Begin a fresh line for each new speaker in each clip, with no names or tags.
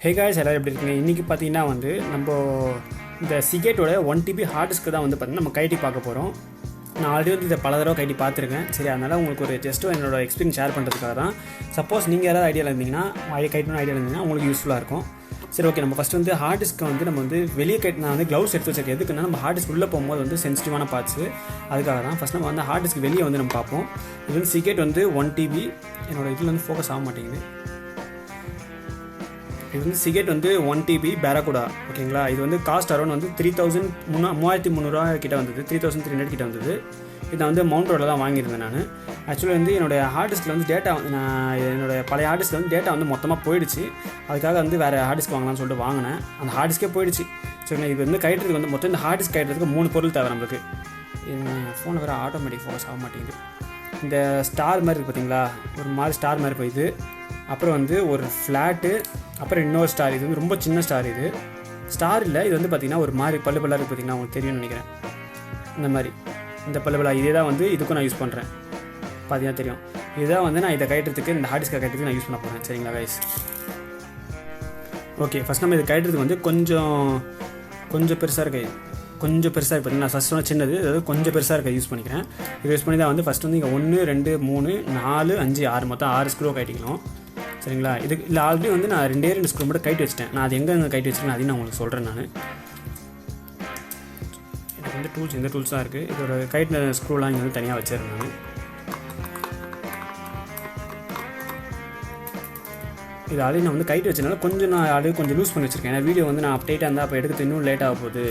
Hey guys எல்லாரும் எப்படி இருக்கீங்க? இன்றைக்கி பார்த்தீங்கன்னா நம்ம இந்த சிகேட்டோட 1 TB ஹார்டிஸ்க்கு தான் பார்த்தீங்கன்னா நம்ம கைட்டி பார்க்க போகிறோம். நான் ஆல்ரெடி இதை பல தடவை கைட்டி பார்த்துருக்கேன். சரி, அதனால் உங்களுக்கு ஒரு ஜஸ்ட்டு என்னோடய எக்ஸ்பீரியன்ஸ் ஷேர் பண்ணுறதுக்காக தான். சப்போஸ் நீங்கள் யாராவது ஐடியாவில் இருந்தீங்கன்னா கைட்டணும் ஐடியாவில் இருந்தீங்கன்னா உங்களுக்கு யூஸ்ஃபுல்லாக இருக்கும். சரி, ஓகே. நம்ம ஃபஸ்ட்டு ஹார்டிஸ்க்கு நம்ம வெளியே நான் க்ளவுஸ் எடுத்து வச்சிருக்கேன். எதுக்குன்னா நம்ம ஹார்டிஸ்க் உள்ளே போகும்போது சென்சிட்டிவான பார்ட்ஸு, அதுக்காக தான். ஃபஸ்ட் நம்ம ஹார்டிஸ்க்கு வெளியே நம்ம பார்ப்போம். இது சிகேட் 1 TB. என்னோடய இதில் ஃபோக்கஸ் ஆக மாட்டேங்குது. இது சிகேட் 1 TB பேராகுடா. ஓகேங்களா? இது காஸ்ட் அரௌண்ட் 3300 கிட்ட வந்தது, 3300 கிட்ட வந்தது. இதை மவுண்ட் ரோடில் தான் வாங்கியிருந்தேன் நான். ஆக்சுவலி என்னோடய ஹார்டிஸ்கில் டேட்டா என்னோடய பழைய ஹார்டிஸ்கில் டேட்டா மொத்தமாக போயிடுச்சு. அதுக்காக வேறு ஹார்டிஸ்க் வாங்கலாம்னு சொல்லிட்டு வாங்கினேன். அந்த ஹார்டிஸ்கே போயிடுச்சு. சரிங்களா? இது கைட்டுறதுக்கு மொத்தம் இந்த ஹார்டிஸ்க் கைட்டுறதுக்கு 3 பொருள் தேவை நம்மளுக்கு. ஃபோனில் வேறு ஆட்டோமேட்டிக் ஃபோக்கஸ் ஆக மாட்டேங்குது. இந்த ஸ்டார் மாதிரி இருக்குது பார்த்தீங்களா? ஒரு மாதிரி ஸ்டார் மாதிரி போயிது. அப்புறம் ஒரு ஃப்ளாட்டு, அப்புறம் இன்னொரு ஸ்டார். இது ரொம்ப சின்ன ஸ்டார். இது ஸ்டார் இல்லை, இது பார்த்திங்கன்னா ஒரு மாதிரி பல்லு பல்லாக இருக்குது பார்த்திங்கன்னா, உங்களுக்கு தெரியும்னு நினைக்கிறேன். இந்த மாதிரி இந்த பல்லு பல்லா இதே தான் இதுக்கும் நான் யூஸ் பண்ணுறேன். பார்த்தீங்கன்னா தெரியும். இதுதான் நான் இதை கைட்டுறதுக்கு, இந்த ஹார்டிஸ்கை கைட்டுறதுக்கு நான் யூஸ் பண்ண போகிறேன். சரிங்களா கைஸ்? ஓகே, ஃபஸ்ட் நம்ம இதை கைட்டுறதுக்கு கொஞ்சம் பெருசாக இருக்கு. கொஞ்சம் பெருசாக இருக்குது பார்த்தீங்கன்னா, ஃபஸ்ட் ஒன்று சின்னது, அதாவது கொஞ்சம் பெருசாக இருக்க யூஸ் பண்ணிக்கிறேன். இது யூஸ் பண்ணி தான் ஃபஸ்ட் இங்கே 1 2 3 4 5 6 மொத்தம் 6 ஸ்க்ரூ கைட்டிக்கணும். சரிங்களா? இதுக்கு இல்லை ஆல்ரெடி நான் 2 ஸ்க்ரூ மட்டும் கைட்டு வச்சிட்டேன். நான் அது எங்கே கைட்டு வச்சுருக்கேன் அதையும் நான் உங்களுக்கு சொல்கிறேன். நான் இதுக்கு டூல்ஸ், இந்த டூல்ஸ் தான் இருக்குது. இதோட கைட்டு ஸ்க்ரூலாம் இங்கே தனியாக வச்சிருக்கேன் நான். இது ஆல்ரெடி நான் கைட்டு வச்சனால நான் ஆல்ரெடி கொஞ்சம் லூஸ் பண்ணி வச்சுருக்கேன். ஏன்னா வீடியோ நான் அப்டேட்டாக இருந்தால் அப்போ எடுக்கிறது இன்னும் லேட் ஆக போகுது,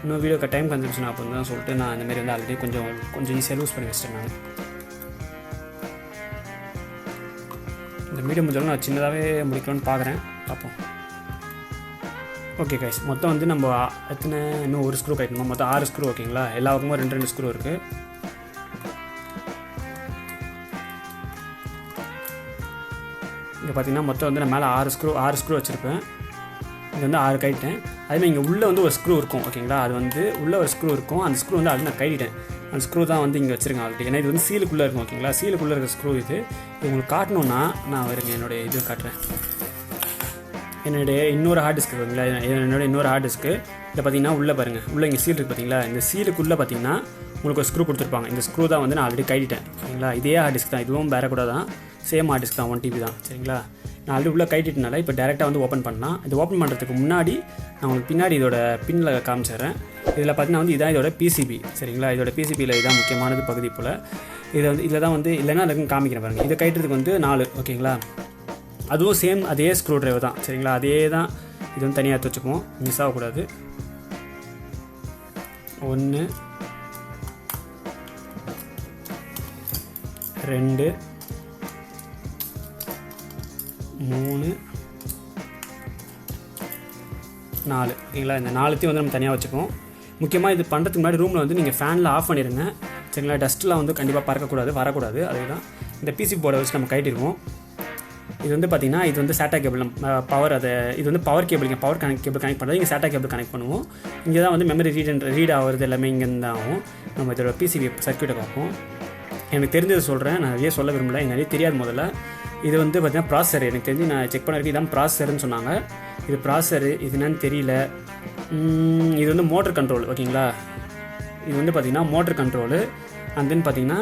இன்னும் வீடியோக்கு டைம் கன்சம்ஷன் ஆகும் தான் சொல்லிட்டு நான் இந்தமாரி ஆல்ரெடி கொஞ்சம் ஈஸியாக லூஸ் பண்ணி வச்சிட்டேன் நான். இந்த வீடியோ முடிஞ்சாலும் நான் சின்னதாகவே முடிக்கலாம்னு பார்க்குறேன். பார்ப்போம். ஓகே கைஸ், மொத்தம் நம்ம எத்தனை இன்னும் ஒரு ஸ்க்ரூ கைட்டணும். மொத்தம் 6 ஸ்க்ரூ. ஓகேங்களா? எல்லா பக்கமும் 2 ஸ்க்ரூ இருக்குது. இங்கே பார்த்தீங்கன்னா மொத்தம் நான் மேலே 6 ஸ்க்ரூ வச்சுருப்பேன். இது 6 கைட்டேன். அதுமாதிரி இங்கே உள்ளே ஒரு ஸ்க்ரூ இருக்கும். ஓகேங்களா? அது உள்ளே ஒரு ஸ்க்ரூ இருக்கும். அந்த ஸ்க்ரூ ஆல்ரெடி நான் கைட்டேன். அந்த ஸ்க்ரூ தான் இங்கே வச்சுருக்கேன் ஆல்ரெடி. ஏன்னா இது சீலுக்குள்ளே இருக்கும். ஓகேங்களா? சீலுக்குள்ளே இருக்க ஸ்க்ரூ இது உங்களுக்கு காட்டணுன்னா நான் வருங்க என்னுடைய இது காட்டுறேன். என்னுடைய இன்னொரு ஹார்டிஸ்க்கு இருக்குங்களா? என்னோடய இன்னொரு ஹார்டிஸ்க்கு இதை பார்த்தீங்கன்னா உள்ளே பாருங்கள், உள்ளே இங்கே சீல் இருக்குது பார்த்தீங்களா? இந்த சீலுக்குள்ளே பார்த்தீங்கன்னா உங்களுக்கு ஒரு ஸ்க்ரூ கொடுத்துருப்பாங்க. இந்த ஸ்க்ரூ தான் நான் ஆல்ரெடி கைட்டிட்டேன். சரிங்களா? இதே ஹார்டிஸ்க் தான், இதுவும் வேறு கூட தான், சேம் ஹார்டிஸ்க் தான், 1 TB தான். சரிங்களா? நான் ஆல்ரெடி உள்ளே கைட்டிட்டனால இப்போ டேரெக்டாக ஓப்பன் பண்ணலாம். இது ஓப்பன் பண்ணுறதுக்கு முன்னாடி நான் உங்களுக்கு பின்னாடி இதோட பின்னில் காமிச்சிடுறேன். இதில் பார்த்தீங்கன்னா இதான் இதோட PCB. சரிங்களா? இதோட PCBயில் இதான் முக்கியமானது பகுதி போல். இதில் தான் இல்லைன்னா அதுக்கு காமிக்கிறேன் பாருங்கள். இதை கைட்டுறதுக்கு 4. ஓகேங்களா? அதுவும் சேம் அதே ஸ்க்ரூ ட்ரைவர் தான். சரிங்களா? அதே தான். இது தனியாக எடுத்து வச்சுக்குவோம், மிஸ் ஆகக்கூடாது. 1 2 3 4. ஓகேங்களா? இந்த 4த்தையும் நம்ம தனியாக வச்சுக்குவோம். முக்கியமாக இது பண்ணுறதுக்கு முன்னாடி ரூமில் நீங்கள் ஃபேனில் ஆஃப் பண்ணிடுங்க. சரிங்களா? டஸ்ட்லாம் கண்டிப்பாக பறக்கக்கூடாது, வரக்கூடாது. அதுதான் இந்த PCB போர்டை வச்சு நம்ம கைட்டிருக்கோம். இது பார்த்திங்கன்னா இது SATA கேபிள் பவர். இது power cable, power cable connect பண்ணுறது. இங்கே SATA கேபிள் கனெக்ட் பண்ணுவோம். இங்கே தான் மெமரி ரீட் ஆகிறது எல்லாமே இங்கேருந்து தான் ஆகும். நம்ம இதோட PCB சர்க்யூட்டை பார்ப்போம். எனக்கு தெரிஞ்சதை சொல்கிறேன், நான் நிறைய சொல்ல விரும்பல, எனக்கு நிறைய தெரியாது. முதல்ல இது பார்த்திங்கன்னா ப்ராசஸர். எனக்கு தெரிஞ்சு நான் செக் பண்ண வரைக்கும் இதான் ப்ராசஸர்னு சொன்னாங்க. இது ப்ராசஸரு, இது என்னன்னு தெரியல. இது மோட்டர் கண்ட்ரோல். ஓகேங்களா? இது பார்த்திங்கன்னா மோட்டர் கண்ட்ரோலு. அண்ட் தென் பார்த்திங்கன்னா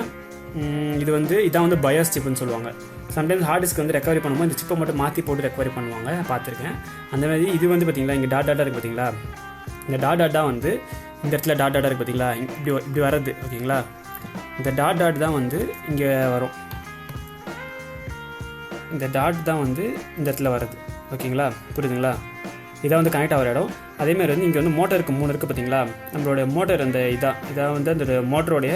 இது இதான் பயோஸ் சிப்புன்னு சொல்லுவாங்க. சம்டைம்ஸ் ஹார்டிஸ்க்கு ரெக்கவரி பண்ணும்போது இந்த சிப்பை மட்டும் மாற்றி போட்டு ரெக்கவரி பண்ணுவாங்க, பார்த்துருக்கேன். அந்த மாதிரி இது பார்த்திங்களா, இங்கே டாட் இருக்குது பார்த்தீங்களா? இந்த டாட் இந்த இடத்துல டாட் இருக்குது பார்த்தீங்களா? இப்படி வர்றது. ஓகேங்களா? இந்த டாட் தான் இங்கே வரும். இந்த டாட் தான் இந்த இடத்துல வர்றது. ஓகேங்களா? புரியுதுங்களா? இதான் கனெக்ட் ஆகிற இடம். அதேமாதிரி இங்கே மோட்டருக்கு 3 இருக்குது பார்த்தீங்களா? நம்மளோட மோட்டர் இதான் அந்த மோட்டரோடைய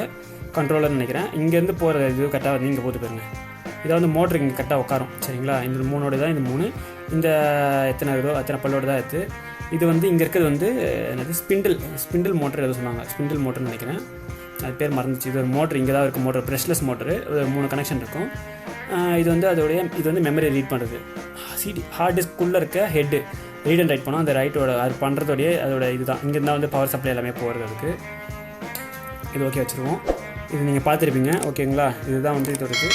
கண்ட்ரோலர்னு நினைக்கிறேன். இங்கேருந்து போகிற இது கரெக்டாக இங்கே போட்டு பாருங்க. இதை மோட்டருக்கு இங்கே கரெக்டாக உட்காரும். சரிங்களா? இந்த 3 தான். இந்த 3 இந்த எத்தனை இருக்கோ அத்தனை பல்லோடு தான் எடுத்து. இது இங்கே இருக்கிறது என்னது ஸ்பிண்டில் மோட்டர் எதுவும் சொன்னாங்க. ஸ்பிண்டில் மோட்டர்னு நினைக்கிறேன், அது பேர் மறந்துச்சு. இது ஒரு மோட்டர் இங்கே தான் இருக்குது. Motor brushless motor. 3 கனெக்ஷன் இருக்கும். இது மெமரி ரீட் பண்ணுறது. ஹார்டிஸ்க்குள்ளே இருக்க ஹெட்டு ரீட் அண்ட் ரைட் பண்ணோம். அந்த ரைட்டோட அது பண்ணுறதோடைய அதோட இதுதான். இங்கேருந்தால் பவர் சப்ளை எல்லாமே போகிறது அதுக்கு. இது ஓகே வச்சுருவோம். இது நீங்கள் பார்த்துருப்பீங்க. ஓகேங்களா? இதுதான் இதோடது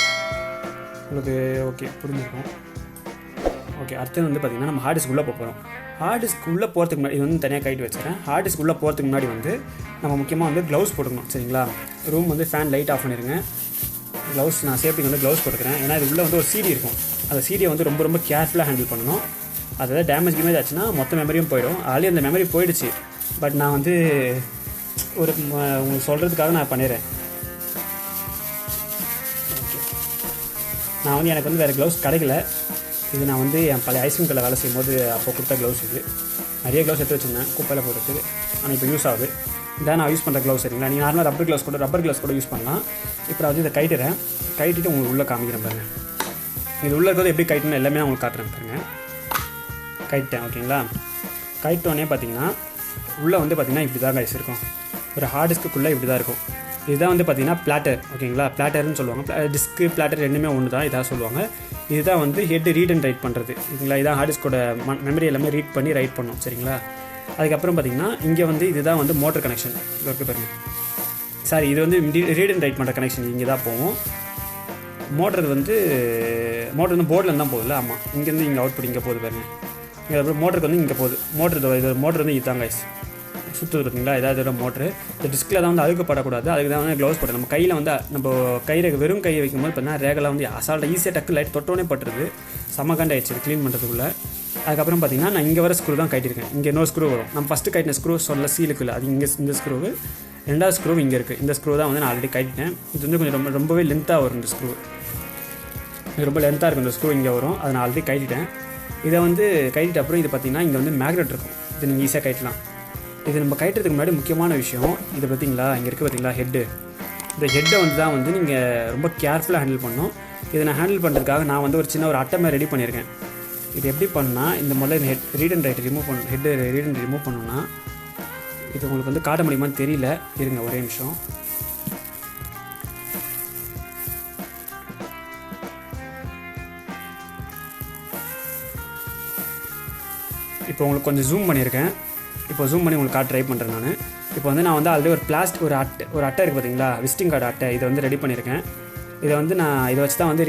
உங்களுக்கு ஓகே புரிஞ்சுருக்கும். ஓகே, அடுத்தது வந்து பார்த்திங்கன்னா நம்ம ஹார்ட் டிஸ்க் உள்ளே போகிறோம். ஹார்ட் டிஸ்க் உள்ளே போகிறதுக்கு முன்னாடி இது வந்து தனியாக கைட்டு வச்சுக்கிறேன். ஹார்ட் டிஸ்க் உள்ளே போகிறதுக்கு முன்னாடி வந்து நம்ம முக்கியமாக வந்து க்ளவுஸ் போட்டுக்கணும். சரிங்களா, ரூம் வந்து ஃபேன் லைட் ஆஃப் பண்ணிடுங்க. க்ளவுஸ் நான் சேஃப்டிக்கு வந்து க்ளவுஸ் போட்டுக்கிறேன். ஏன்னா இது உள்ளே வந்து ஒரு சிடி இருக்கும். அந்த சிடியை வந்து ரொம்ப ரொம்ப கேர்ஃபுல்லாக ஹேண்டில் பண்ணணும். அதாவது டேமேஜ் ஆச்சுன்னா மொத்த மெமரியும் போயிடும். ஆல்ரெடி அந்த மெமரி போயிடுச்சு. பட் நான் வந்து ஒரு உங்களுக்கு சொல்கிறதுக்காக நான் பண்ணிடுறேன். ஓகே, நான் வந்து எனக்கு வந்து வேறு க்ளவுஸ் கிடைக்கல. இது நான் வந்து என் பழைய ஐஸ்கிரீம் கடையில் வேலை செய்யும் போது அப்போ கொடுத்த க்ளவுஸ். இது நிறைய க்ளவுஸ் எடுத்து வச்சுருந்தேன், குப்பையில் போட்டுட்டு. ஆனால் இப்போ யூஸ் ஆகுது. இதான் நான் யூஸ் பண்ணுற க்ளவுஸ். சரிங்களா, நீங்கள் நார்மலாக ரப்பர் க்ளவுஸ் கூட யூஸ் பண்ணலாம். இப்போ நான் வந்து இதை கைட்டிட்டு உங்களுக்கு உள்ளே காமிக்கிறேன் பாருங்க. இது உள்ளே இருக்கிறது எப்படி கைட்டுன்னு எல்லாமே நான் உங்களுக்கு காட்டுறேன் பாருங்க. கைட்டேன். ஓகேங்களா, கைட்டோன்னே பார்த்தீங்கன்னா உள்ளே வந்து பார்த்திங்கன்னா இப்படி தான் கைஸ் இருக்கும். ஒரு ஹார்ட் டிஸ்க்குள்ளே இப்படி தான் இருக்கும். இதுதான் வந்து பார்த்திங்கன்னா பிளாட்டர். ஓகேங்களா, பிளாட்டர்னு சொல்லுவாங்க. டிஸ்க்கு பிளாட்டர் ரெண்டுமே ஒன்று தான், இதாக சொல்லுவாங்க. இதுதான் வந்து ஹெட் ரீட் அண்ட் ரைட் பண்ணுறது. ஓகேங்களா, இதான் ஹார்ட் டிஸ்கோட மெமரி எல்லாமே ரீட் பண்ணி ரைட் பண்ணோம். சரிங்களா, அதுக்கப்புறம் பார்த்திங்கன்னா இங்கே வந்து இதுதான் வந்து மோட்டர் கனெக்ஷன் இருக்கு பாருங்கள். சாரி, இது வந்து ரீட் அண்ட் ரைட் பண்ணுற கனெக்ஷன் இங்கே தான் போகும். மோட்டர் வந்து போர்டில் தான் போகுதுல்ல. ஆமாம், இங்கேருந்து இங்கே அவுட்புட் இங்கே போகுது பாருங்கள். இங்கே அப்புறம் மோட்டருக்கு வந்து இங்கே போகுது. மோட்டர் வந்து இதுதான் கைஸ் சுற்றுது பார்த்தீங்களா. ஏதாவது மோட்ரு இந்த டிஸ்கில் தான் வந்து அழுக்கப்படக்கூடாது. அதுக்கு தான் வந்து க்ளவுஸ் போட்டு நம்ம கையில் வந்து நம்ம வெறும் கையை வைக்கும்போது பார்த்தீங்கன்னா ரேகெல்லாம் வந்து அசால்ட்டாக ஈஸியாக டக்கு லைட் தொட்டோன்னே பட்டுருது. செம்மகாண்ட் ஆயிடுச்சு க்ளீன் பண்ணுறதுக்குள்ளே. அதுக்கப்புறம் பார்த்தீங்கன்னா நான் இங்கே வர ஸ்க்ரூ தான் கைட்டிருக்கேன். இங்கே இன்னொரு ஸ்க்ரூ வரும். நம்ம ஃபஸ்ட்டு கைட்டின ஸ்க்ரூ சீலுக்கு இல்லை, அது இங்கே இந்த ஸ்க்ரூவு. ரெண்டாவது ஸ்க்ரூ இங்கே இருக்குது. இந்த ஸ்க்ரூ தான் வந்து நான் ஆல்ரெடி கைட்டிட்டேன். இது வந்து கொஞ்சம் ரொம்பவே லென்த்தாக வரும். இந்த ஸ்க்ரூ இது ரொம்ப லென்த்தாக இருக்கும். இந்த ஸ்க்ரூ இங்கே வரும். அதை நான் ஆல்ரெடி கைட்டிட்டேன். இதை வந்து கைட்டிட்ட அப்புறம் இது பார்த்திங்கன்னா இங்கே வந்து மேக்னெட் இருக்கும். இது நீங்கள் ஈஸியாக கைட்டலாம். இது நம்ம கைட்டுறதுக்கு முன்னாடி முக்கியமான விஷயம் இது பார்த்திங்களா, இங்கே இருக்குது பார்த்திங்களா ஹெட்டு. இந்த ஹெட்டை வந்து தான் வந்து நீங்கள் ரொம்ப கேர்ஃபுல்லாக ஹேண்டில் பண்ணணும். இதை நான் ஹேண்டில் பண்ணுறதுக்காக நான் வந்து ஒரு சின்ன ஒரு அட்டை ரெடி பண்ணியிருக்கேன். இது எப்படி பண்ணால் இந்த முதல்ல இந்த ரீட் அண்ட் ரைட் ரிமூவ் பண்ணணும். ஹெட்டு ரீட் அண்ட் ரிமூவ் பண்ணணும்னா இது உங்களுக்கு வந்து காட்ட முடியுமான்னு தெரியல, இருங்க ஒரே நிமிஷம். இப்போ உங்களுக்கு கொஞ்சம் ஜூம் பண்ணியிருக்கேன். இப்போ ஜூம் பண்ணி உங்களுக்கு காட்ட ட்ரை பண்ணுறேன் நான். இப்போ வந்து நான் வந்து ஆல்ரெடி ஒரு அட்டை இருக்குது பார்த்தீங்களா, விசிட்டிங் கார்டு அட்டை. இதை வந்து ரெடி பண்ணியிருக்கேன். இதை வந்து நான் இதை வச்சு தான் வந்து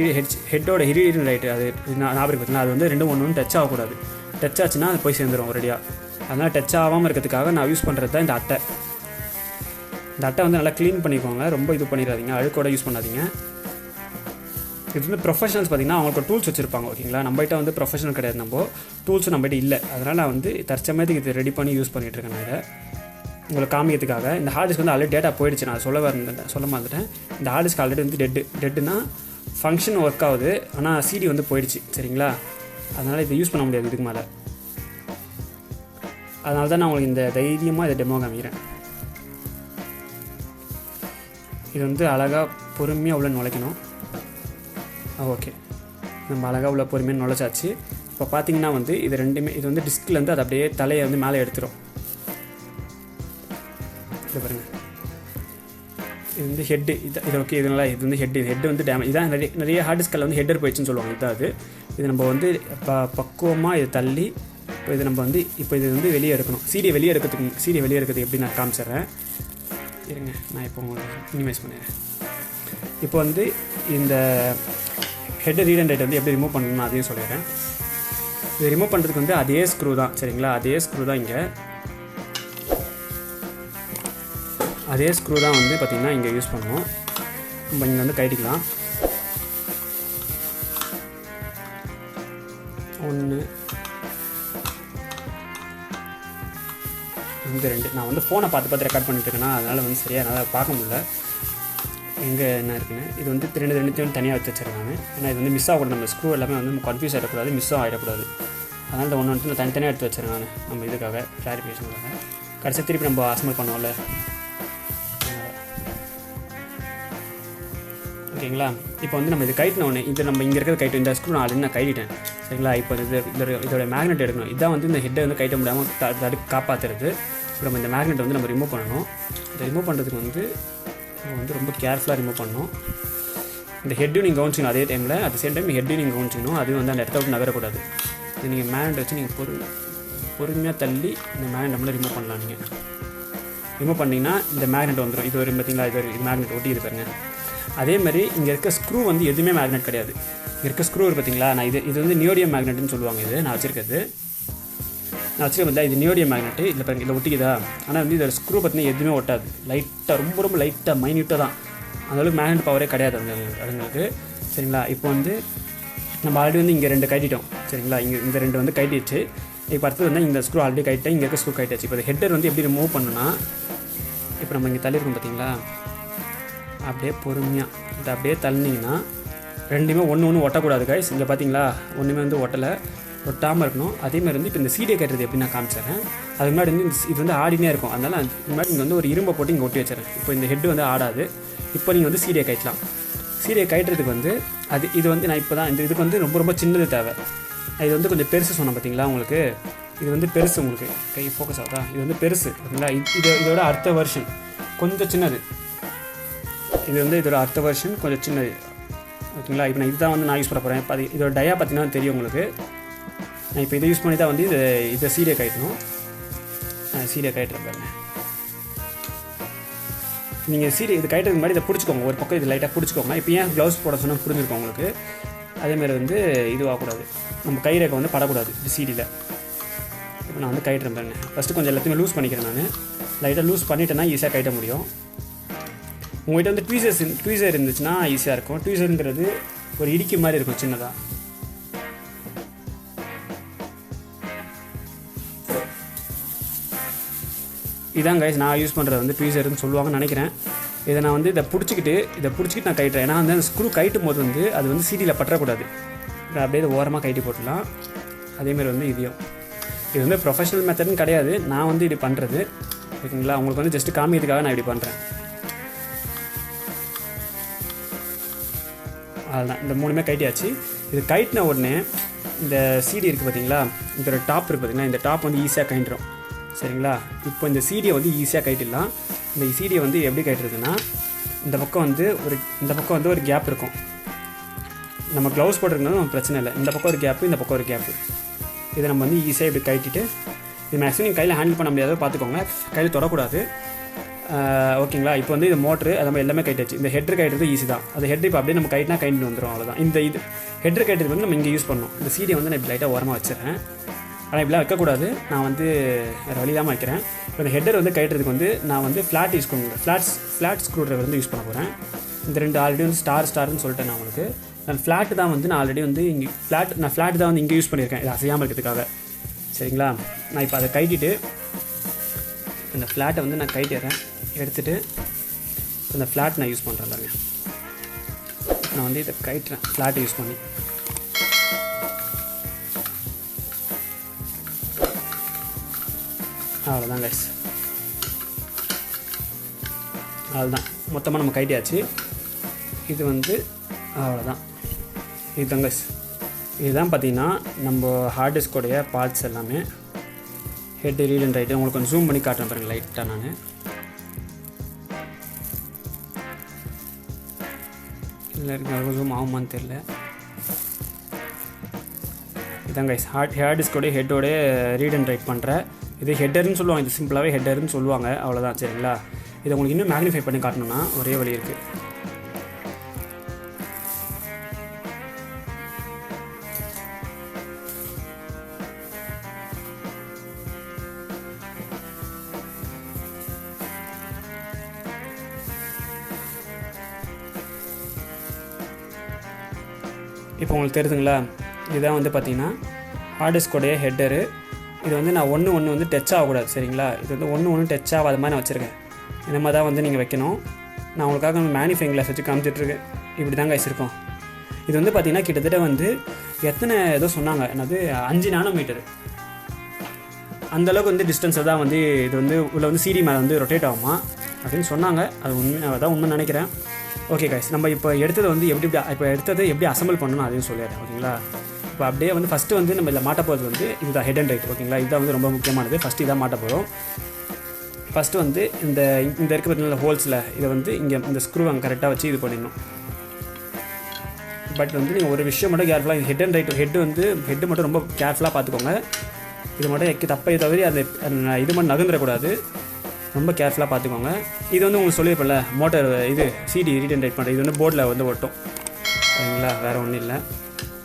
ஹெட்டோட ரீட் அண்ட் ரைட் அது ஞாபகம் பார்த்தீங்களா, அது வந்து ரெண்டும் ஒன்று டச் ஆகக்கூடாது. டச் ஆச்சுன்னா அது போய் சேர்ந்துடும் ரெடியாக. அதனால் டச் ஆகாமல் இருக்கிறதுக்காக நான் யூஸ் பண்ணுறது தான் இந்த அட்டை. இந்த அட்டை வந்து நல்லா க்ளீன் பண்ணிக்கோங்க, ரொம்ப இது பண்ணிடாதீங்க, அழுக்கோட யூஸ் பண்ணாதீங்க. இது வந்து ப்ரொஃபஷனல்ஸ் பார்த்திங்கன்னா அவங்களுக்கு டூல்ஸ் வச்சுருப்பாங்க. ஓகேங்களா, நம்மகிட்ட வந்து ப்ரொஃபஷனல் கிடையாது, நம்ம டூல்ஸும் நம்மகிட்ட இல்லை. அதனால் நான் வந்து தற்சமயத்துக்கு இது ரெடி பண்ணி யூஸ் பண்ணிகிட்ருக்கேன். நான் இதை உங்களுக்கு காமிக்கிறதுக்காக. இந்த ஹார்ட் டிஸ்க் வந்து ஆல்ரெடி டேட்டா போயிடுச்சு, நான் சொல்ல மறந்துட்டேன். இந்த ஹார்ட் டிஸ்க் ஆல்ரெடி வந்து டெட்டுனா ஃபங்க்ஷன் ஒர்க் ஆகுது, ஆனால் சிடி வந்து போயிடுச்சு. சரிங்களா, அதனால் இதை யூஸ் பண்ண முடியாது இதுக்கு மேலே. அதனால தான் நான் உங்களுக்கு இந்த தைரியமாக இதை டெமோ காமிக்கிறேன். இது வந்து அழகாக பொறுமையாக உள்ள நுழைக்கணும். ஓகே, நம்ம அழகாக உள்ள பொறுமையாக நுழைச்சாச்சு. இப்போ பார்த்தீங்கன்னா வந்து இது ரெண்டுமே இது வந்து டிஸ்க்லேருந்து அது அப்படியே தலையை வந்து மேலே எடுத்துரும். இது பாருங்கள், இது வந்து ஹெட்டு. இது ஓகே, இதனால் இது வந்து ஹெட்டு வந்து டேமேஜ். இதான் நிறைய ஹார்ட் டிஸ்கில் வந்து ஹெட்டர் போயிடுச்சுன்னு சொல்லுவாங்க. இதான் இது நம்ம வந்து பக்குவமாக இதை தள்ளி இப்போ இது நம்ம வந்து இது வந்து வெளியே எடுக்கணும். சீடியை வெளியே எடுக்கிறதுக்கு எப்படி நான் காமிச்சிட்றேன் இருங்க. நான் இப்போ மினிமைஸ் பண்ணிடுறேன். இப்போ வந்து இந்த ஹெட் ரீட் அண்ட் ரைட் வந்து எப்படி ரிமூவ் பண்ணணும்னு அதையும் சொல்லிடுறேன். இது ரிமூவ் பண்ணுறதுக்கு வந்து அதே ஸ்க்ரூ தான். சரிங்களா, அதே ஸ்க்ரூ தான் வந்து பார்த்திங்கன்னா இங்கே யூஸ் பண்ணணும். நம்ம இங்கே வந்து கைட்டிக்கலாம். 1 2 நான் வந்து ஃபோனை பார்த்து ரெக்கார்ட் பண்ணிட்டுருக்கேன்னா அதனால் வந்து சரியாக என்னால் பார்க்க முடியல எங்கே என்ன இருக்குன்னு. இது வந்து ரெண்டுத்தையும் தனியாக வச்சு வச்சுருக்காங்க. ஏன்னா இது வந்து மிஸ் ஆகக்கூடாது. நம்ம ஸ்க்ரூ எல்லாமே வந்து கன்ஃபியூஸ் ஆகிடக்கூடாது, மிஸ்ஸும் ஆகிடக்கூடாது. அதனால் இந்த ஒன்று நான் தனித்தனியாக எடுத்து வச்சுருக்கேன் நான், நம்ம இதுக்காக கிளாரிஃபிகேஷனுக்காக. கடைசி திருப்பி நம்ம அசம்பிள் பண்ணுவோம்ல. ஓகேங்களா, இப்போ வந்து நம்ம இது கைட்டின ஒன்று இது நம்ம இங்கே இருக்கிற கைட்டு இந்த ஸ்க்ரூ நான் ஆல்ரெடி நான் கைட்டிட்டேன். சரிங்களா, இப்போ இதோட மேக்னெட் எடுக்கணும். இதான் வந்து இந்த ஹெட்டை வந்து கைட்ட முடியாமல் தடுக்க காப்பாற்றுறது. இப்போ நம்ம இந்த மேக்னெட் வந்து நம்ம ரிமூவ் பண்ணணும். இதை ரிமூவ் பண்ணுறதுக்கு வந்து நம்ம வந்து ரொம்ப கேர்ஃபுல்லாக ரிமூவ் பண்ணணும். இந்த ஹெட்டையும் நீங்கள் கவனிச்சிக்கணும். அதே டைமில் அட் சேம் டைம் ஹெட்டையும் நீங்கள் கவனிச்சிக்கணும். அதுவும் வந்து அந்த இடத்த விட்டு நகரக்கூடாது. இது நீங்கள் மேக்னெட் வச்சு நீங்கள் பொறுமையாக தள்ளி இந்த மேக்னெட் நம்மளே ரிமூவ் பண்ணலாம். நீங்கள் ரிமூவ் பண்ணிங்கன்னா இந்த மேக்னெட் வந்துடும். இது பார்த்தீங்களா, இது மேக்னெட் ஒட்டி இது பாருங்க. அதேமாதிரி இங்கே இருக்க ஸ்க்ரூ வந்து எதுவுமே மேக்னெட் கிடையாது. இங்கே இருக்க ஸ்க்ரூ பார்த்தீங்களா, நான் இது வந்து நியோடியம் மேக்னெட்னு சொல்லுவாங்க. இது நான் வச்சுருக்கிறது இது நியோடியம் மேக்னெட்டு. இதில் பாருங்கள், இதில் ஒட்டிக்குதா. ஆனால் வந்து இதோட ஸ்க்ரூ பார்த்தீங்கன்னா எதுவுமே ஒட்டாது. லைட்டாக ரொம்ப லைட்டாக மைன்யூட்டாக தான், அந்தளவுக்கு மேக்னெட் பவரே கிடையாது அதுங்களுக்கு. சரிங்களா, இப்போ வந்து நம்ம ஆல்ரெடி வந்து இங்கே 2 கட்டிட்டோம். சரிங்களா, இந்த 2 வந்து கட்டிடுச்சு. இப்போ அடுத்தது வந்து இந்த ஸ்க்ரூ ஆல்ரெடி கட்டிட்டேன், இங்கே இருக்க ஸ்க்ரூ கட்டிடுச்சு. இப்போ ஹெட்டர் வந்து எப்படி ரிமூவ் பண்ணணும்னா, இப்போ நம்ம இங்கே தள்ளியிருக்கோம் பார்த்தீங்களா, அப்படியே பொறுமையாக இதை அப்படியே தள்ளினீங்கன்னா ரெண்டுமே ஒன்று ஒட்டக்கூடாது கைஸ். இங்கே பார்த்தீங்களா, ஒன்றுமே வந்து ஒட்டாமல் இருக்கணும். அதேமாதிரி வந்து இப்போ இந்த சீடே கட்டுறது எப்படி நான் காமிச்சிடுறேன். அதுக்கு முன்னாடி வந்து இது வந்து ஆடினே இருக்கும். அதனால் முன்னாடி இங்கே வந்து ஒரு இரும்பை போட்டு இங்கே ஒட்டி வச்சிடறேன். இப்போ இந்த ஹெட்டு வந்து ஆடாது. இப்போ நீங்கள் வந்து சீடே கட்டலாம். சீடே கட்டுறதுக்கு வந்து இது வந்து நான் இப்போ தான் இதுக்கு வந்து ரொம்ப சின்னது தேவை. இது வந்து கொஞ்சம் பெருசு சொன்னேன் பார்த்தீங்களா உங்களுக்கு. இது வந்து பெருசு, உங்களுக்கு கை ஃபோக்கஸ் ஆகுதா, இது வந்து பெருசு பார்த்தீங்களா. இதோட அடுத்த வெர்ஷன் கொஞ்சம் சின்னது. இது வந்து இதோட அடுத்த வெர்ஷன் கொஞ்சம் சின்னது ஓகேங்களா. இப்போ நான் இதுதான் வந்து நான் யூஸ் பண்ண போகிறேன். இப்போ இதோட டயா பார்த்தீங்கன்னா தெரியும் உங்களுக்கு. நான் இப்போ இதை யூஸ் பண்ணி தான் வந்து இதை சீடே கட்டணும். சீடே கட்டுறேன் பாருங்க. நீங்கள் இது கட்டுறதுக்கு முன்னாடி இதை பிடிச்சிக்கோங்க, ஒரு பக்கம் இது லைட்டாக பிடிச்சிக்கோங்க. இப்போ ஏன் க்ளவுஸ் போட சொன்னால் புரிஞ்சிருக்கோம் உங்களுக்கு. அதேமாதிரி வந்து இதுவாகக்கூடாது, நம்ம கை ரேகை வந்து படக்கூடாது இது சீடியில். இப்போ நான் வந்து கட்டுறேன் பாருங்க. ஃபஸ்ட்டு கொஞ்சம் எல்லாத்தையுமே லூஸ் பண்ணிக்கிறேன். நான் லைட்டாக லூஸ் பண்ணிட்டேன்னா ஈஸியாக கட்ட முடியும். உங்கள்கிட்ட வந்து ட்வீசர் இருந்துச்சுன்னா ஈஸியாக இருக்கும். ட்வீசருங்கிறது ஒரு இடிக்கு மாதிரி இருக்கும் சின்னதாக. இதான் கைஸ் நான் யூஸ் பண்ணுறது வந்து ட்வீசர்னு சொல்லுவாங்கன்னு நினைக்கிறேன். இதை நான் வந்து இதை பிடிச்சிக்கிட்டு நான் கட்டுறேன். ஏன்னா வந்து அந்த ஸ்க்ரூ கட்டும் போது வந்து அது வந்து சீடியில் பற்றக்கூடாது. அப்படியே இதை ஓரமாக கட்டி போட்டுடலாம். அதேமாதிரி வந்து இது வந்து ப்ரொஃபஷனல் மெத்தட்னு கிடையாது, நான் வந்து இப்படி பண்ணுறது ஓகேங்களா. உங்களுக்கு வந்து ஜஸ்ட்டு காமிக்கிறதுக்காக நான் இப்படி பண்ணுறேன். அதுதான் இந்த 3மே கட்டியாச்சு. இது கட்டின உடனே இந்த சீடி இருக்குது பார்த்தீங்களா, இதோட டாப் இருக்குது பார்த்தீங்களா, இந்த டாப் வந்து ஈஸியாக கட்டிடும். சரிங்களா, இப்போ இந்த சீடியை வந்து ஈஸியாக கட்டிடலாம். இந்த சீடியை வந்து எப்படி கட்டுறதுன்னா, இந்த பக்கம் வந்து ஒரு கேப் இருக்கும். நம்ம க்ளவுஸ் போட்டிருக்கனாலும் நம்ம பிரச்சனை இல்லை. இந்த பக்கம் ஒரு கேப்பு, இந்த பக்கம் ஒரு கேப்பு. இதை நம்ம வந்து ஈஸியாக இப்படி கட்டிட்டு, இது மேக்ஸிமம் நீங்கள் கையில் ஹேண்டில் பண்ண முடியாத பார்த்துக்கோங்க, கையில் தொடக்கூடாது ஓகேங்களா. இப்போ வந்து இது மோட்ரு அது நம்ம எல்லாமே கட்டிடுச்சு. இந்த ஹெட்ரு கட்டுறது ஈஸி தான். அது ஹெட்ரு இப்போ அப்படியே நம்ம கைட்டினா கைட்டு வந்துடும், அவ்வளோதான். இது ஹெட்ரு கட்டுறது வந்து நம்ம இங்கே யூஸ் பண்ணணும். இந்த சீடியை வந்து நான் இப்படி லைட்டாக ஓரமாக வச்சுறேன். ஆனால் இப்படிலாம் வைக்கக்கூடாது, நான் வந்து வேறு வழி தான் வைக்கிறேன். இப்போ இந்த ஹெட்டர் வந்து கட்டுறதுக்கு வந்து நான் வந்து ஃப்ளாட் யூஸ் பண்ணுவேன். ஃப்ளாட் ஸ்க்ரூ ட்ரைவர் வந்து யூஸ் பண்ண போகிறேன். இந்த 2 ஆல்ரெடி வந்து ஸ்டார்னு சொல்லிட்டேன் நான் உங்களுக்கு. நான் ஃப்ளாட்டு தான் வந்து நான் ஆல்ரெடி வந்து இங்கே ஃப்ளாட் தான் வந்து இங்கே யூஸ் பண்ணியிருக்கேன், இது அசையாமல் இருக்கிறதுக்காக. சரிங்களா, நான் இப்போ அதை கட்டிட்டு இந்த ஃப்ளாட்டை வந்து நான் கட்டிடுறேன். எடுத்துகிட்டு இந்த ஃப்ளாட் நான் யூஸ் பண்ணுறேன் பாருங்க. நான் வந்து இதை கட்டுறேன் ஃப்ளாட்டை யூஸ் பண்ணி. அவ்வளோதான் கைஸ், அவ்வளோதான் மொத்தமாக நம்ம கட்டியாச்சு. இது வந்து அவ்வளோதான். இதுதான் கைஸ், இதுதான் பார்த்தீங்கன்னா நம்ம ஹார்ட் டிஸ்கோடைய பார்ட்ஸ் எல்லாமே. ஹெட் ரீட் அண்ட் ரைட்டு உங்களுக்கு கொஞ்சம் ஜூம் பண்ணி காட்டுறேன் பாருங்கள் லைட்டாக. நான் இல்லை இருக்க ஜூம் ஆகுமான்னு தெரில. இதான் கைஸ் ஹார்ட் டிஸ்கோடைய ஹெட்டோடைய ரீட் அண்ட் ரைட் பண்ணுறேன். இது ஹெட்டர்னு சொல்லுவாங்க, இது சிம்பிளாகவே ஹெட்டர்னு சொல்லுவாங்க, அவ்வளோதான். சரிங்களா, இதை உங்களுக்கு இன்னும் மேக்னிஃபை பண்ணி காட்டணும்னா ஒரே வழி இருக்குது. இப்போ உங்களுக்கு தெரியுதுங்களா, இதுதான் வந்து பார்த்திங்கன்னா ஹார்ட் டிஸ்கோடைய ஹெட்டரு. இது வந்து நான் ஒன்று வந்து டச் ஆகக்கூடாது. சரிங்களா, இது வந்து ஒன்று டச் ஆகாத மாதிரி நான் வச்சுருக்கேன். இந்த மாதிரி தான் வந்து நீங்கள் வைக்கணும். நான் உங்களுக்காக மேனிஃபைங் கிளாஸ் வச்சு காமிச்சிட்ருக்கேன். இப்படி தாங்க வச்சுருக்கோம். இது வந்து பார்த்திங்கன்னா கிட்டத்தட்ட வந்து எத்தனை ஏதோ சொன்னாங்க, என்னது 5 நானோமீட்டர் அந்தளவுக்கு வந்து டிஸ்டன்ஸை தான் வந்து இது வந்து உள்ள வந்து சீடி மேலே வந்து ரொட்டேட் ஆகுமா அப்படின்னு சொன்னாங்க. அது உண்மை நினைக்கிறேன். ஓகே கைஸ், நம்ம இப்போ எடுத்ததை வந்து எப்படி அசம்பிள் பண்ணணும் அதையும் சொல்லிடுறேன். ஓகேங்களா, இப்போ அப்படியே வந்து ஃபஸ்ட்டு வந்து நம்ம இதில் மாட்ட போகிறது வந்து இதுதான் ஹெட் அண்ட் ரைட். ஓகேங்களா, இதுதான் வந்து ரொம்ப முக்கியமானது. ஃபஸ்ட்டு இதான் மாட்ட போகிறோம். ஃபஸ்ட்டு வந்து இந்த இருக்க பார்த்தீங்கன்னா ஹோல்ஸில் இதை வந்து இங்கே இந்த ஸ்க்ரூ அங்கே கரெக்டாக வச்சு இது பண்ணிடணும். பட் வந்து நீங்கள் ஒரு விஷயம் மட்டும் கேர்ஃபுல்லாக, ஹெட் அண்ட் ரைட் ஹெட்டு மட்டும் ரொம்ப கேர்ஃபுல்லாக பார்த்துக்கோங்க. இது மட்டும் தப்பை தவிர அந்த இது மட்டும் நகர்ந்துடக்கூடாது, ரொம்ப கேர்ஃபுல்லாக பார்த்துக்கோங்க. இது வந்து உங்களுக்கு சொல்லியிருப்பேன்ல, மோட்டர் இது சிடி ரீட் அண்ட் ரைட் பண்ணுறது, இது வந்து போர்டில் வந்து ஒட்டும். சரிங்களா, வேறு ஒன்றும் இல்லை.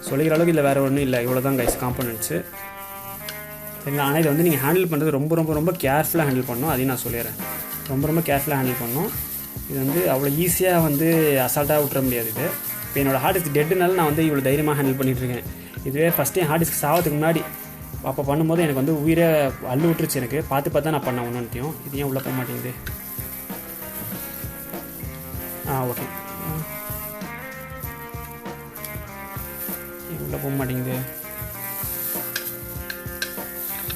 சொல்லிக்கிற அளவுக்கு இல்லை, வேறு ஒன்றும் இல்லை. இவ்வளோ தான் கைஸ் காம்போனன்ட்ஸு. சரிங்களா? ஆனால் இதை வந்து நீங்கள் ஹேண்டில் பண்ணுறது ரொம்ப ரொம்ப ரொம்ப கேர்ஃபுல்லாக ஹேண்டில் பண்ணணும். அதையும் நான் சொல்லிடுறேன். ரொம்ப ரொம்ப கேர்ஃபுல்லாக ஹேண்டில் பண்ணணும். இது வந்து அவ்வளோ ஈஸியாக வந்து அசால்ட்டாக விட்டுற முடியாது. இது இப்போ என்னோடய ஹார்ட் டிஸ்க் டெட்டுனால நான் வந்து இவ்வளோ தைரியமாக ஹேண்டில் பண்ணிகிட்ருக்கேன். இதுவே ஃபஸ்ட்டு என் ஹார்ட் டிஸ்க் சாவதுக்கு முன்னாடி அப்போ பண்ணும்போது எனக்கு வந்து உயிரை அள்ளு விட்டுருச்சு. எனக்கு பார்த்து நான் பண்ணேன் ஒன்றுத்தையும். இது ஏன் உள்ளே போக மாட்டேங்குது? ஓகே, உள்ளே போக மாட்டேங்குது.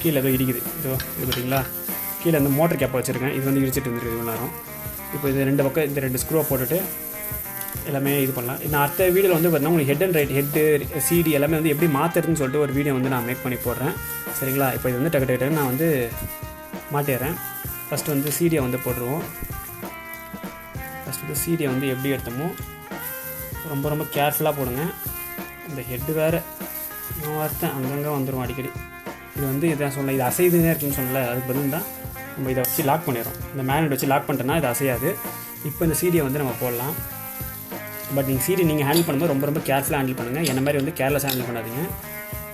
கீழே ஏதோ இடிக்குது. இது பார்த்தீங்களா? கீழே வந்து மோட்டர் கேப்பை வச்சுருக்கேன். இது வந்து இடிச்சிட்டு இருந்துருக்கு இவ்வளோ நேரம். இப்போ இது 2 பக்கம் இந்த 2 ஸ்க்ரூவை போட்டுட்டு எல்லாமே இது பண்ணலாம். நான் அடுத்த வீடியோவில் வந்து பார்த்தீங்கன்னா உங்களுக்கு head and right head CD எல்லாமே வந்து எப்படி மாற்றுறதுன்னு சொல்லிட்டு ஒரு வீடியோ வந்து நான் மேக் பண்ணி போடுறேன். சரிங்களா? இப்போ இது வந்து டக்கு நான் வந்து மாட்டிடுறேன். ஃபஸ்ட்டு வந்து சிடியை வந்து போட்டுருவோம். ஃபஸ்ட்டு வந்து சிடியை வந்து எப்படி எடுத்தோமோ ரொம்ப ரொம்ப கேர்ஃபுல்லாக போடுங்க. இந்த ஹெட்டு வேறு வார்த்தை அங்கங்கே வந்துடும் அடிக்கடி. இது வந்து இதான் சொல்லலை, இது அசைதுன்னே இருக்குன்னு சொல்லலை. அதுக்கு பதில் தான் நம்ம இதை வச்சு லாக் பண்ணிடுறோம். இந்த மேக்னெட் வச்சு லாக் பண்ணிட்டோன்னா இது அசையாது. இப்போ இந்த சிடியை வந்து நம்ம போடலாம். பட் நீங்கள் சிடி நீங்கள் ஹேண்டில் பண்ணும்போது ரொம்ப ரொம்ப கேர்ஃபுல்லாக ஹேண்டில் பண்ணுங்கள். என்ன மாதிரி வந்து கேர்லெஸ்ஸாக ஹேண்டில் பண்ணாதீங்க.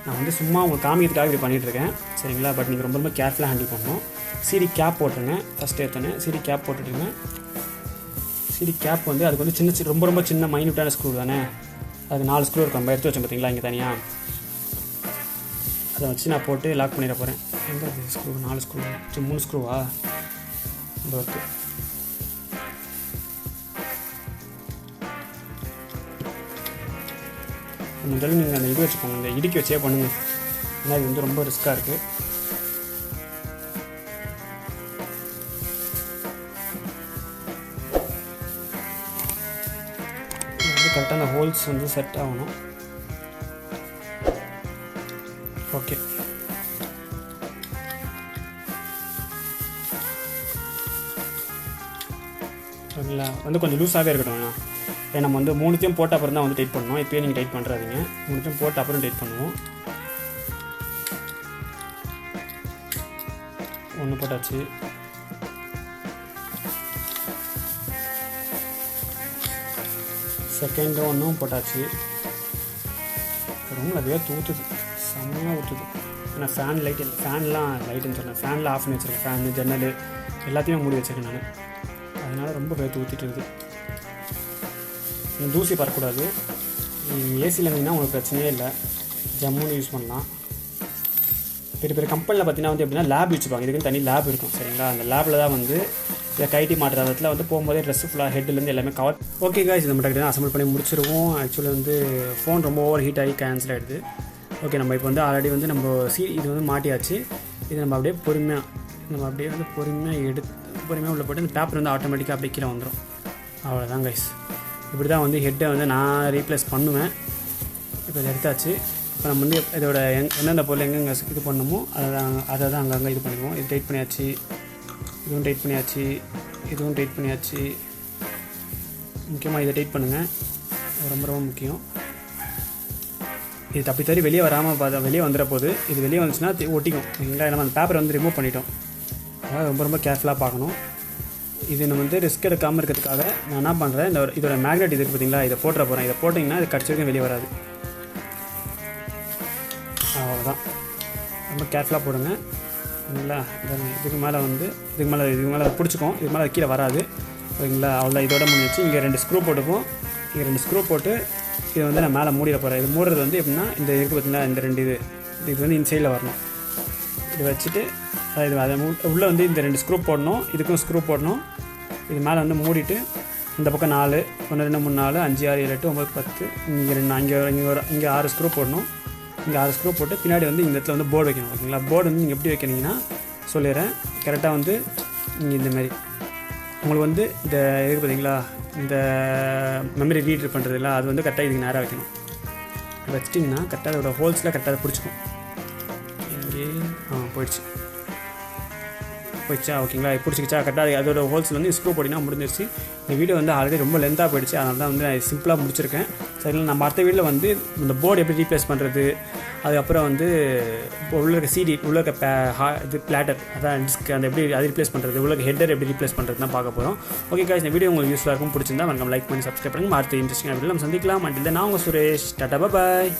நான் வந்து சும்மா உங்களுக்கு காமிக்கிறதுக்காக இப்படி பண்ணிகிட்ருக்கேன். சரிங்களா? பட் நீங்கள் ரொம்ப ரொம்ப கேர்ஃபுல்லாக ஹேண்டில் பண்ணணும். சிடி கேப் போட்டுருங்க. ஃபஸ்ட்டு எடுத்தோன்னே சிடி கேப் போட்டுட்டுருங்க. சிடி கேப் வந்து அதுக்கு வந்து சின்ன ரொம்ப ரொம்ப சின்ன மைன்யூட்டான ஸ்க்ரூ தானே. அதுக்கு 4 ஸ்க்ரூ இருக்கும். நம்ம எடுத்து வச்சோம் பார்த்தீங்களா இங்கே தனியாக. அதை வச்சு நான் போட்டு லாக் பண்ணிட போகிறேன். எங்கே ஸ்க்ரூ? 4 ஸ்க்ரூ 3 ஸ்க்ரூவா? இந்த ஒர்க்கு முதல்ல நீங்கள் அந்த இது வச்சுக்கோங்க, இந்த இடுக்கி வச்சே பண்ணுங்கள். ஏன்னா இது வந்து ரொம்ப ரிஸ்க்காக இருக்குது. இது வந்து கரெக்டாக அந்த ஹோல்ஸ் வந்து செட் ஆகணும். ஓகே, சரிங்களா? வந்து கொஞ்சம் லூஸாகவே இருக்கட்டும். ஏன்னா நம்ம வந்து 3த்தையும் போட்ட அப்புறம் தான் வந்து டைட் பண்ணணும். இப்போயே நீங்கள் டைட் பண்ணுறாதீங்க. 3த்தையும் போட்ட அப்புறம் டைட் பண்ணுவோம். 1 போட்டாச்சு. செகண்ட் 1 போட்டாச்சு. ரூமில் அதுவே ஊற்றுது, செம்மையாக ஊற்றுது. ஏன்னா ஃபேன் லைட் இல்லை, ஃபேன்லாம் லைட்டுன்னு சொன்னேன். ஃபேனில் ஆஃப் பண்ணி வச்சுருக்கேன். ஃபேனு ஜன்னல் எல்லாத்தையும் மூடி வச்சுருக்கேன் நான். அதனால் ரொம்ப வேர்த்து ஊற்றிட்டு இருக்குது. தூசி பறக்கூடாது. ஏசியில் இருந்தீங்கன்னா உங்களுக்கு பிரச்சனையே இல்லை, ஜம்முன்னு யூஸ் பண்ணலாம். பெரிய பெரிய கம்பெனியில் பார்த்தீங்கன்னா வந்து எப்படின்னா லேப் வச்சுப்பாங்க. இதுக்குன்னு தனி லேப் இருக்கும். சரிங்களா? அந்த லேபில் தான் வந்து இதை கைட்டி மாட்டுற இடத்துல வந்து போகும்போதே ட்ரெஸ்ஸு ஃபுல்லாக ஹெட்லேருந்து எல்லாமே கவர். ஓகே காய்ஸ், இது மட்டும் தான் அசம்பிள் பண்ணி முடிச்சிருவோம். ஆக்சுவலி வந்து ஃபோன் ரொம்ப ஓவர் ஹீட் ஆகி கேன்சல் ஆகிடுது. ஓகே, நம்ம இப்போ வந்து ஆல்ரெடி வந்து நம்ம இது வந்து மாட்டியாச்சு. இது நம்ம அப்படியே பொறுமையாக எடுத்து பொறுமையாக உள்ள போட்டு இந்த பேப்பர் வந்து ஆட்டோமேட்டிக்காக அப்படியே கீழே வந்துடும். அவ்வளோதான் கைஸ். இப்படி தான் வந்து ஹெட்டை வந்து நான் ரீப்ளேஸ் பண்ணுவேன். இப்போ இதை எடுத்தாச்சு. இப்போ நம்ம வந்து இதோட எந்தெந்த பொருள் எங்கெங்கே இது பண்ணணுமோ அதை தான் அங்கங்கே இது பண்ணிக்குவோம். இது டைட் பண்ணியாச்சு, இதுவும் டைட் பண்ணியாச்சு, இதுவும் டைட் பண்ணியாச்சு. முக்கியமாக இதை டைட் பண்ணுங்கள், ரொம்ப ரொம்ப முக்கியம். இது தப்பி தறி வெளியே வராமல் வெளியே வந்துட போகுது. இது வெளியே வந்துச்சுன்னா ஒட்டிக்கும். சரிங்களா? நம்ம அந்த பேப்பரை வந்து ரிமூவ் பண்ணிட்டோம். அதாவது ரொம்ப ரொம்ப கேர்ஃபுல்லாக பார்க்கணும். இது நம்ம வந்து ரிஸ்க் எடுக்காமல் இருக்கிறதுக்காக நான் என்ன பண்ணுறேன், இதோட மேக்னெட் இது பார்த்தீங்களா, இதை போட்டுற போகிறேன். இதை போட்டிங்கன்னா இது கடிச்ச வரைக்கும் வெளியே வராது. அவ்வளோதான், ரொம்ப கேர்ஃபுல்லாக போடுங்க. சரிங்களா? இதுக்கு மேலே பிடிச்சிக்கும். இதுக்கு மேலே கீழே வராது. ஓகேங்களா? அவ்வளோ இதோட முடிஞ்சிச்சு. இங்கே 2 ஸ்க்ரூ போட்டுப்போம். இங்கே 2 ஸ்க்ரூ போட்டு இதை வந்து நான் மேலே மூடிட போகிறேன். இது மூடுறது வந்து எப்படின்னா இந்த இருக்குது பார்த்தீங்களா, இந்த 2 இது வந்து இன்சைடில் வரணும். இது வச்சுட்டு அதை உள்ளே வந்து இந்த 2 ஸ்க்ரூ போடணும். இதுக்கும் ஸ்க்ரூ போடணும். இது மேலே வந்து மூடிட்டு இந்த பக்கம் 4 1 2 3 4 5 6 7 8 9 10 இங்கே 6 ஸ்க்ரூ போடணும். இங்கே 6 ஸ்க்ரூ போட்டு பின்னாடி வந்து இந்த இடத்துல வந்து போர்டு வைக்கணும். ஓகேங்களா? போர்டு வந்து நீங்கள் எப்படி வைக்கிறீங்கன்னா சொல்லிடுறேன். கரெக்டாக வந்து நீங்கள் இந்தமாரி உங்களுக்கு வந்து இந்த இது பார்த்தீங்களா, இந்த மெமரி ரீட் பண்ணுறதுல அது வந்து கரெக்டாக இதுக்கு நேராக வைக்கணும். வச்சிட்டிங்கன்னா கரெக்டாக அதோட ஹோல்ஸில் கரெக்டாக அதை பிடிச்சிக்கும். இங்கே போயிடுச்சு. போயிடுச்சா ஓகேங்களா பிடிச்சிக்கிச்சா கரெக்டாக அதோட ஹோல்ஸில் வந்து ஸ்க்ரூ போட்டிங்கன்னா முடிஞ்சிருச்சு. இந்த வீடியோ வந்து ஆல்ரெடி ரொம்ப லென்த்தாக போயிடுச்சு, அதனால தான் வந்து நான் சிம்பிளாக முடிச்சிருக்கேன். சரிங்களா, நம்ம அடுத்த வீடியோவில் வந்து இந்த போர்டு எப்படி ரீப்ளேஸ் பண்ணுறது, அதுக்கப்புறம் வந்து இப்போ உள்ள இருக்க சிடி உள்ள இருக்க இது பிளாட்டர் அதான் டிஸ்க் அந்த எப்படி அது ரீப்ளேஸ் பண்ணுறது, உள்ள ஹெட்டர் எப்படி ரீப்ளேஸ் பண்ணுறது தான் பார்க்க போகிறோம். ஓகே guys, இந்த வீடியோ உங்களுக்கு யூஸ்ஃபுல்லாக இருக்கும், பிடிச்சிருந்தா மறக்காம லைக் பண்ணி சப்ஸ்கிரைப் பண்ணுங்கள். அடுத்த இன்ட்ரெஸ்டிங்காக வீடியோ நம்ம சந்திக்கலாம். அண்டில் தென் நான் உங்கள் சுரேஷ். டாடா பாய்.